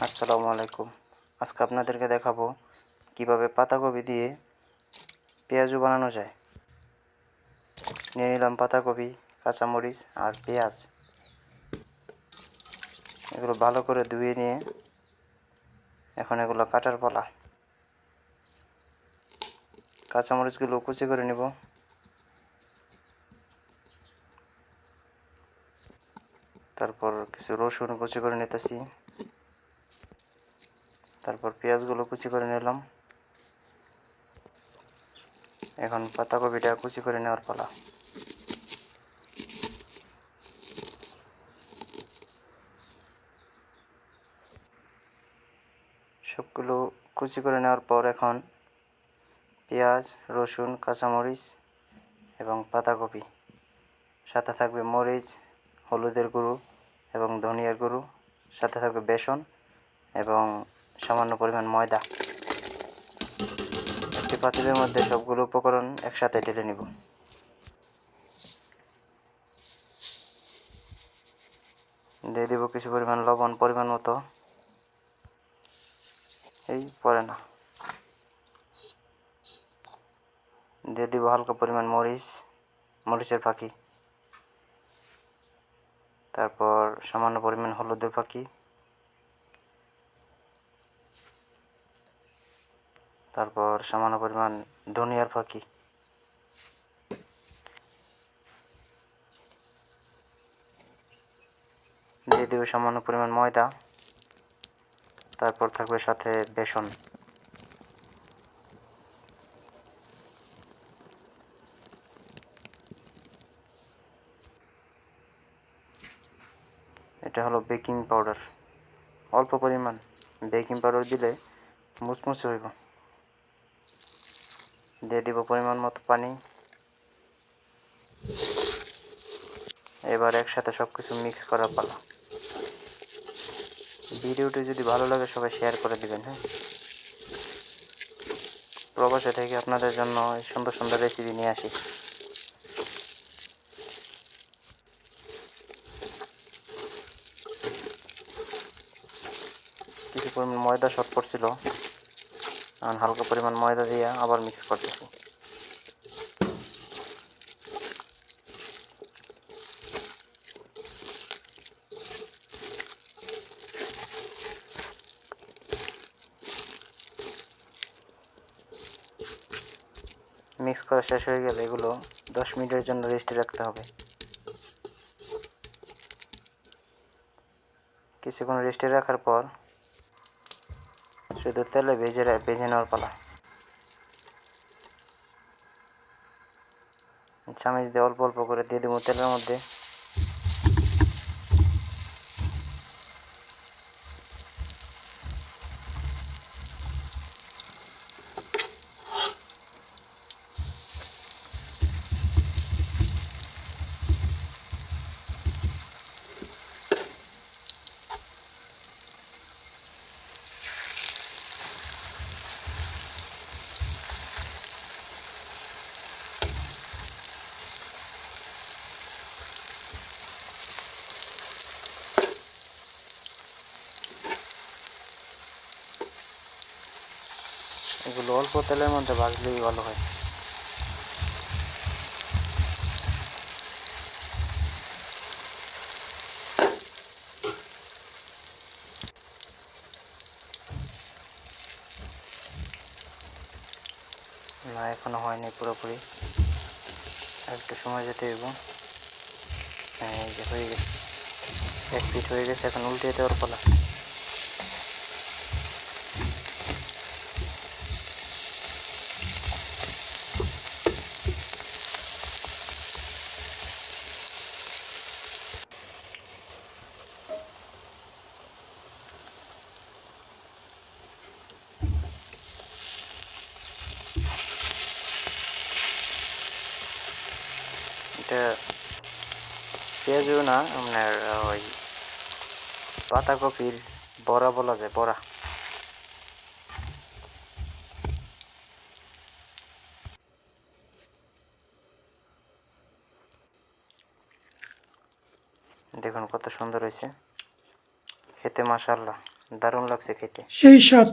আসসালামু আলাইকুম। আজকে আপনাদেরকে দেখাবো কিভাবে পাতাকপি দিয়ে পেঁয়াজু বানানো যায়। নিয়ে নিলাম পাতাকপি, কাঁচামরিচ আর পেঁয়াজ। এগুলো ভালো করে ধুয়ে নিয়ে এখন এগুলো কাটার পালা। কাঁচামরিচগুলো কুচি করে নিব। তারপর কিছু রসুন কুচি করে নিতেছি। তারপর পেঁয়াজগুলো কুচি করে নিলাম। এখন পাতাকপিটা কুচি করে নেওয়ার পালা। সবগুলো কুচি করে নেওয়ার পর এখন পেঁয়াজ, রসুন, কাঁচামরিচ এবং পাতাকপি, সাথে থাকবে মরিচ, হলুদের গুঁড়ো এবং ধনিয়ার গুঁড়ো, সাথে থাকবে বেসন এবং সামান্য পরিমাণ ময়দা। একটি পাতিলের মধ্যে সবগুলো উপকরণ একসাথে ঢেলে নিব। দিয়ে দিব কিছু পরিমাণ লবণ পরিমাণ মতো। এই পরে না, দিয়ে দিব হালকা পরিমাণ মরিচের ফাঁকি। তারপর সামান্য পরিমাণ হলুদের ফাঁকি। তারপর সামান্য পরিমাণ ধনিয়ার ফাঁকি। দিয়ে দেব সামান্য পরিমাণ ময়দা। তারপর থাকবে সাথে বেসন। এটা হলো বেকিং পাউডার, অল্প পরিমাণ। বেকিং পাউডার দিলে মুচমুচে হইব। দিয়ে দিব পরিমাণ মতো পানি। এবার একসাথে সব কিছু মিক্স করার পালা। ভিডিওটি যদি ভালো লাগে সবাই শেয়ার করে দিবেন। হ্যাঁ, প্রবাসে থেকে আপনাদের জন্য সুন্দর সুন্দর রেসিপি নিয়ে আসি। কিছু পরিমাণ ময়দা শর্ট পড়ছিল, এখন হালকা পরিমাণ ময়দা দিয়ে আবার মিক্স করতেছি। মিক্স করা শেষ হয়ে গেলে এগুলো 10 মিনিটের জন্য রেস্টে রাখতে হবে। কিছুক্ষণ রেস্টে রাখার পর শুধু তেলে ভেজে নেওয়ার পালা। চামচ দিয়ে অল্প অল্প করে দিয়ে দেবো তেলের মধ্যে। এগুলো অল্প তেলের মধ্যে ভাজলেই ভালো হয়। না, এখনো হয়নি পুরোপুরি, একটু সময় যেতে হইব। হ্যাঁ, এই যে হয়ে গেছে, এক পিঠ হয়ে গেছে, এখন উল্টে দেওয়ার পালা। এটা পেঁয়াজও না, আপনার ওই পাতাকপির বড়া বলা যায়, বড়া। দেখুন কত সুন্দর হয়েছে, খেতে মাশাআল্লাহ দারুণ লাগছে খেতে। সেই স্বাদ।